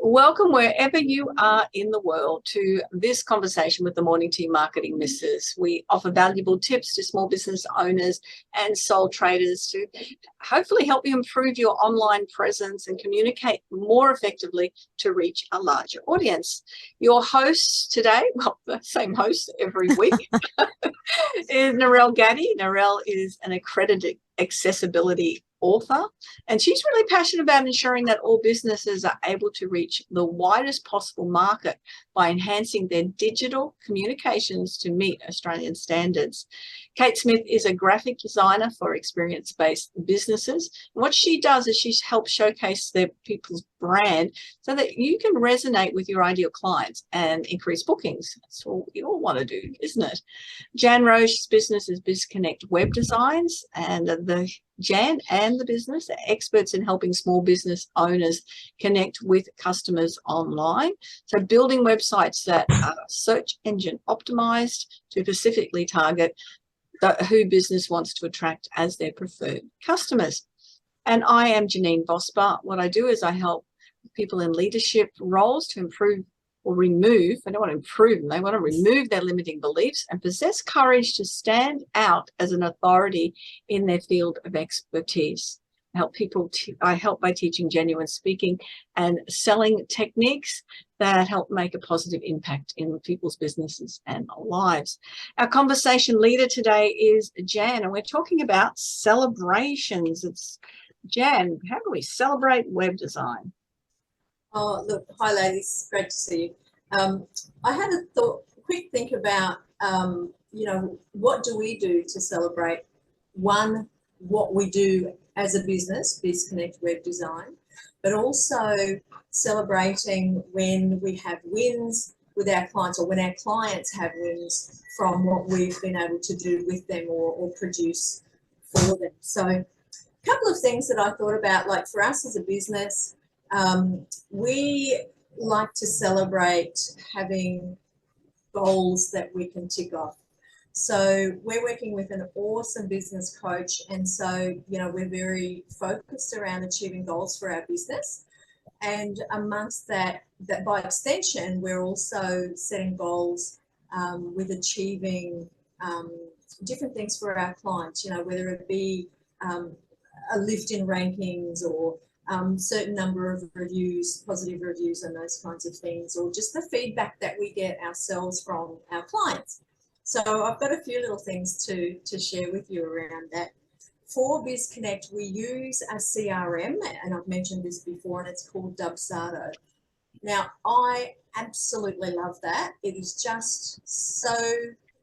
Welcome wherever you are in the world to this conversation with the Morning Tea Marketing Missus. We offer valuable tips to small business owners and sole traders to hopefully help you improve your online presence and communicate more effectively to reach a larger audience. Your host today, well, the same host every week, is Narelle Gaddy. Narelle is an accredited accessibility author, and she's really passionate about ensuring that all businesses are able to reach the widest possible market by enhancing their digital communications to meet Australian standards. Kate Smith is a graphic designer for experience-based businesses. And what she does is she helps showcase their people's brand so that you can resonate with your ideal clients and increase bookings. That's what we all want to do, isn't it? Jan Roche's business is BizConnect Web Designs, and Jan and the business are experts in helping small business owners connect with customers online. So building websites that are search engine optimized to specifically target who business wants to attract as their preferred customers. And I am Janine Vosper. What I do is I help people in leadership roles to improve or remove, they don't want to improve them, they want to remove their limiting beliefs and possess courage to stand out as an authority in their field of expertise. I help by teaching genuine speaking and selling techniques that help make a positive impact in people's businesses and lives. Our conversation leader today is Jan, and we're talking about celebrations. It's Jan, how do we celebrate web design? Oh, look, hi ladies, great to see you. I had a quick think about, what do we do to celebrate, one, what we do as a business, BizConnect Web Design, but also celebrating when we have wins with our clients or when our clients have wins from what we've been able to do with them or produce for them. So a couple of things that I thought about, like for us as a business, we like to celebrate having goals that we can tick off. So we're working with an awesome business coach, and so we're very focused around achieving goals for our business. And amongst that by extension, we're also setting goals with achieving different things for our clients, whether it be a lift in rankings or certain number of reviews, positive reviews and those kinds of things, or just the feedback that we get ourselves from our clients. So I've got a few little things to share with you around that. For BizConnect, we use a CRM, and I've mentioned this before, and it's called Dubsado. Now, I absolutely love that. It is just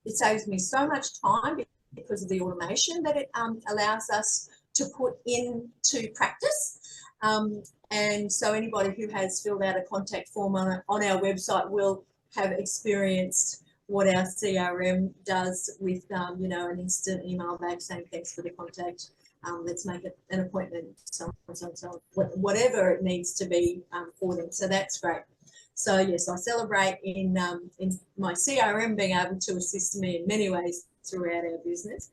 it saves me so much time because of the automation that it allows us to put into practice. And so anybody who has filled out a contact form on our website will have experienced what our CRM does with, an instant email back saying thanks for the contact, let's make it an appointment, so on, so on, so on, whatever it needs to be for them. So that's great. So yes, I celebrate in my CRM being able to assist me in many ways throughout our business.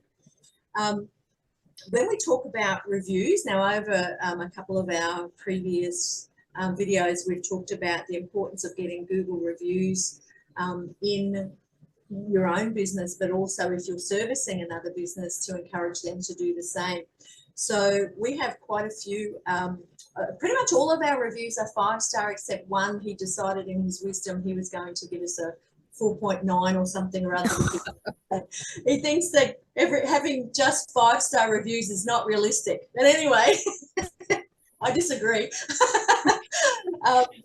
When we talk about reviews, now over a couple of our previous videos, we've talked about the importance of getting Google reviews in your own business, but also if you're servicing another business to encourage them to do the same. So we have quite a few, pretty much all of our reviews are 5-star except one. He decided in his wisdom he was going to give us a 4.9 or something or other. He thinks that having just 5-star reviews is not realistic. But anyway, I disagree.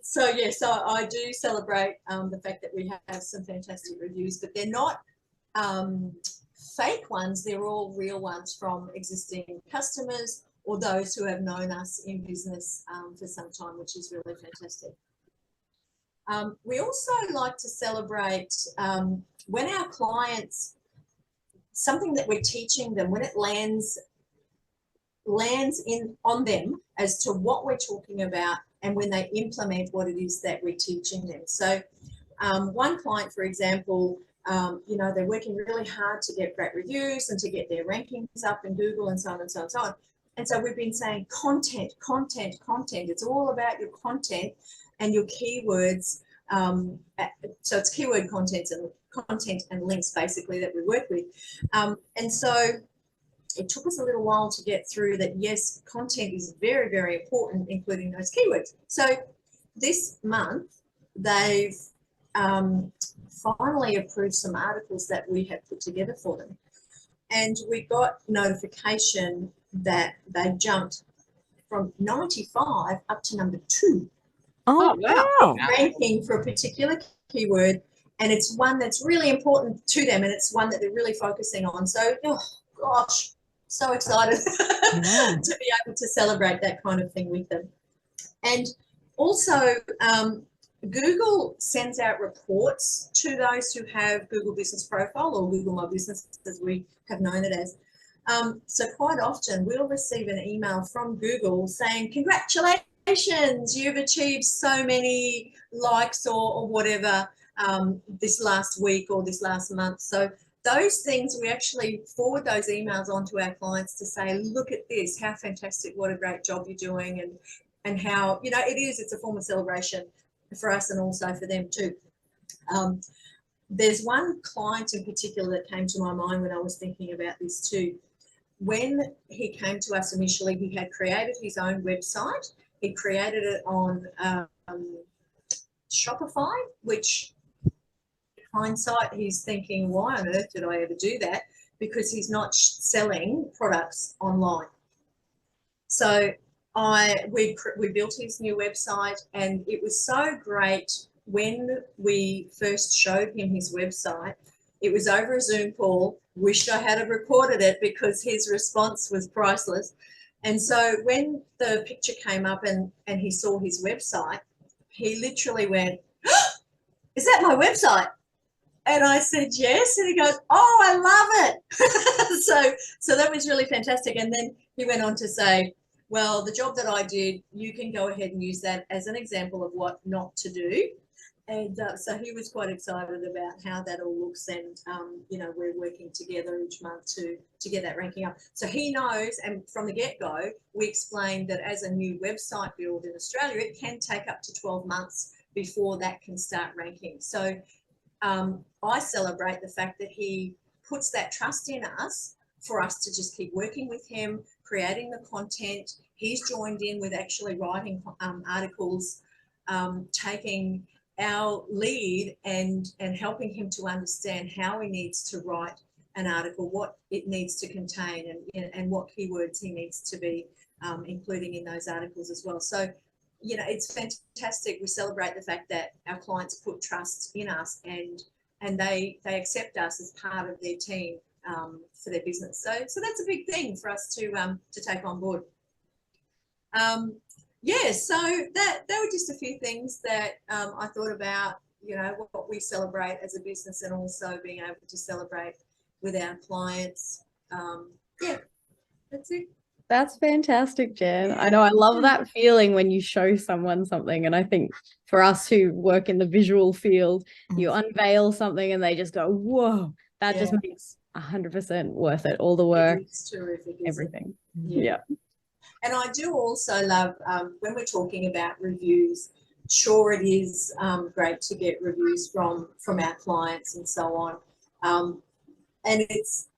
So I do celebrate the fact that we have some fantastic reviews, but they're not fake ones. They're all real ones from existing customers or those who have known us in business for some time, which is really fantastic. We also like to celebrate when our clients, something that we're teaching them, when it lands on them as to what we're talking about and when they implement what it is that we're teaching them. So one client, for example, they're working really hard to get great reviews and to get their rankings up in Google and so on and so on and so on. And so we've been saying content, content, content. It's all about your content and your keywords. So it's keyword content and links basically that we work with. And so it took us a little while to get through that. Yes, content is very, very important, including those keywords. So this month, they've finally approved some articles that we have put together for them. And we got notification that they jumped from 95 up to number 2. Oh, wow. Ranking for a particular keyword. And it's one that's really important to them, and it's one that they're really focusing on. So, oh gosh, so excited to be able to celebrate that kind of thing with them. And also, Google sends out reports to those who have Google Business Profile, or Google My Business as we have known it as. So quite often we'll receive an email from Google saying, congratulations, you've achieved so many likes or whatever this last week or this last month. So those things, we actually forward those emails on to our clients to say, look at this, how fantastic, what a great job you're doing, and how, you know, it's a form of celebration for us and also for them too. There's one client in particular that came to my mind when I was thinking about this too. When he came to us initially, he had created his own website. He created it on Shopify, which hindsight, he's thinking, why on earth did I ever do that? Because he's not selling products online. So we built his new website, and it was so great when we first showed him his website. It was over a Zoom call. Wished I had recorded it because his response was priceless. And so when the picture came up and he saw his website, he literally went, oh, is that my website? And I said, yes. And he goes, oh, I love it. So that was really fantastic. And then he went on to say, well, the job that I did, you can go ahead and use that as an example of what not to do. And so he was quite excited about how that all looks, and you know, we're working together each month to get that ranking up. So he knows, and from the get-go, we explained that as a new website build in Australia, it can take up to 12 months before that can start ranking. So I celebrate the fact that he puts that trust in us for us to just keep working with him, creating the content. He's joined in with actually writing articles, taking our lead and helping him to understand how he needs to write an article, what it needs to contain, and what keywords he needs to be including in those articles as well. So, you know, it's fantastic. We celebrate the fact that our clients put trust in us, and they accept us as part of their team for their business. So that's a big thing for us to take on board. Yeah, so that were just a few things that I thought about, you know, what we celebrate as a business, and also being able to celebrate with our clients. Yeah, that's it. That's fantastic, Jen. I know, I love that feeling when you show someone something. And I think for us who work in the visual field, you unveil something and they just go, whoa, that just makes 100% worth it. All the work, It's terrific, everything. Yeah. And I do also love when we're talking about reviews. Sure, it is great to get reviews from our clients and so on, and it's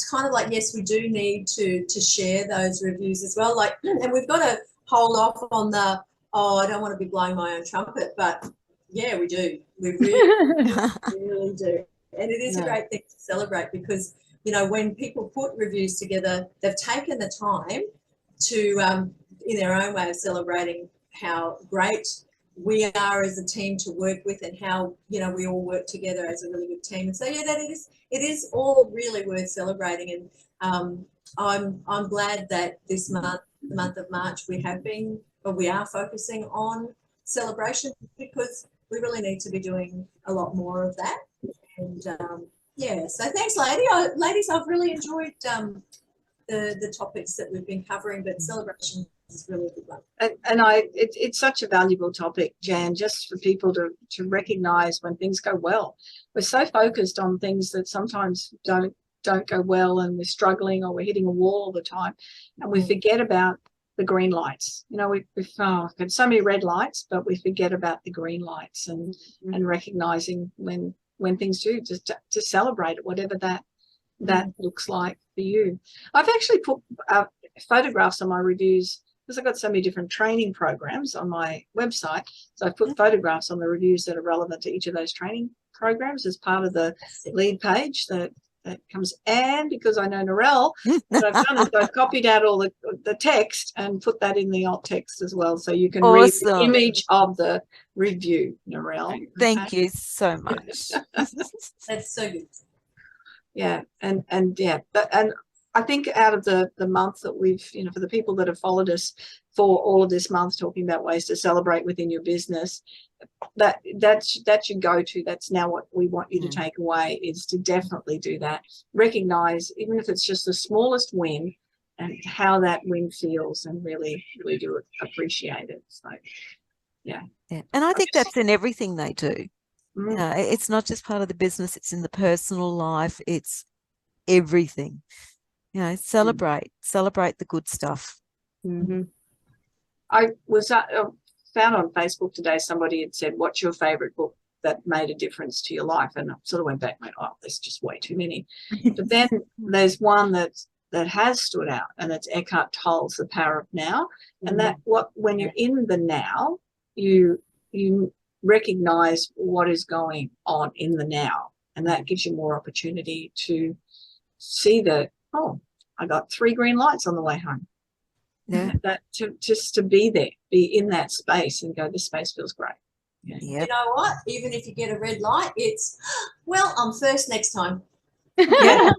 kind of like, yes, we do need to share those reviews as well. Like, and we've got to hold off on the, oh, I don't want to be blowing my own trumpet, but yeah, we do. We really do, and it is a great thing to celebrate, because, you know, when people put reviews together, they've taken the time to, in their own way of celebrating how great we are as a team to work with, and how, you know, we all work together as a really good team. And so, yeah, that it is all really worth celebrating. And I'm glad that this month, the month of March, we are focusing on celebration, because we really need to be doing a lot more of that. And yeah, so thanks, ladies. I've really enjoyed the topics that we've been covering, but celebration is really a good one. And it's such a valuable topic, Jan, just for people to recognise when things go well. We're so focused on things that sometimes don't don't go well and we're struggling or we're hitting a wall all the time, and we forget about the green lights. You know, we've got so many red lights, but we forget about the green lights, and recognizing when things do, just to celebrate it, whatever that looks like for you. I've actually put photographs on my reviews because I've got so many different training programs on my website. So I've put photographs on the reviews that are relevant to each of those training programs as part of the lead page that comes. And because I know Narelle, what I've done is I've copied out all the text and put that in the alt text as well, so you can read the image of the review, Narelle. Thank you so much. That's so good. Yeah, and I think out of the month that we've, you know, for the people that have followed us for all of this month talking about ways to celebrate within your business, that's your go-to. That's now what we want you to take away, is to definitely do that. Recognize, even if it's just the smallest win, and how that win feels, and really do appreciate it. So yeah. And I think that's in everything they do. You know, it's not just part of the business, it's in the personal life, it's everything. You know, celebrate the good stuff. I was found on Facebook today, somebody had said, what's your favorite book that made a difference to your life? And I sort of went back and went, oh, there's just way too many. But then there's one that has stood out, and it's Eckhart Tolle's The Power of Now. And when you're in the now, you recognize what is going on in the now, and that gives you more opportunity to see that, oh, I got 3 green lights on the way home. Yeah. That just to be there, be in that space and go, this space feels great. Yeah. You know what? Even if you get a red light, it's, well, I'm first next time. Yeah.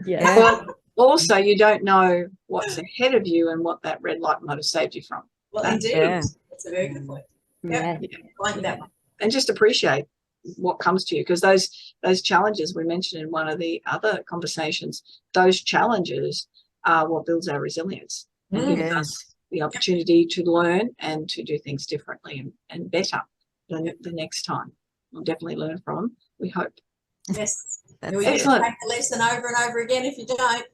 But also, you don't know what's ahead of you and what that red light might have saved you from. Well, indeed. That's a very good point. I like that one. And just appreciate what comes to you, because those challenges we mentioned in one of the other conversations, those challenges are what builds our resilience and gives us the opportunity to learn and to do things differently and better the next time. We'll definitely learn from, we hope. Yes. That's You'll excellent. take the lesson over and over again if you don't.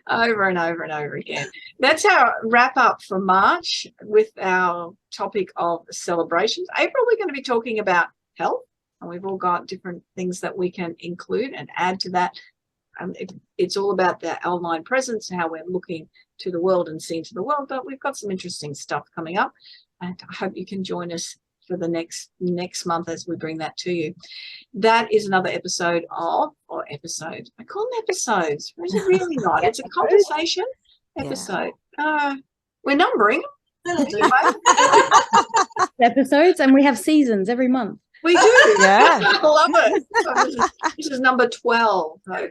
Over and over and over again. That's our wrap up for March with our topic of celebrations. April, we're going to be talking about health, and we've all got different things that we can include and add to that. It's all about the online presence, how we're looking to the world and seeing to the world, but we've got some interesting stuff coming up, and I hope you can join us for the next month as we bring that to you. That is another episode of, I call them episodes. Is it really not? It's a conversation episode. We're numbering episodes, and we have seasons every month. We do. Yeah. I love it. So this is number 12. So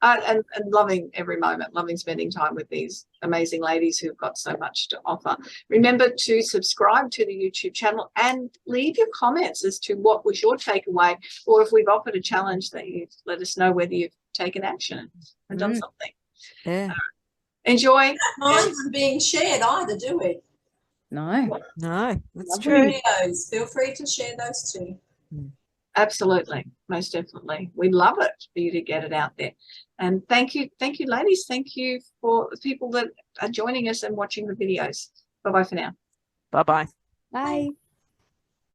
and loving every moment, loving spending time with these amazing ladies who've got so much to offer. Remember to subscribe to the YouTube channel and leave your comments as to what was your takeaway, or if we've offered a challenge, that you let us know whether you've taken action and done something. Yeah. Enjoy. Not mind being shared either, do we? No, that's true. Videos. Feel free to share those too. Absolutely, most definitely. We love it for you to get it out there. And thank you, ladies. Thank you for the people that are joining us and watching the videos. Bye-bye for now. Bye-bye. bye.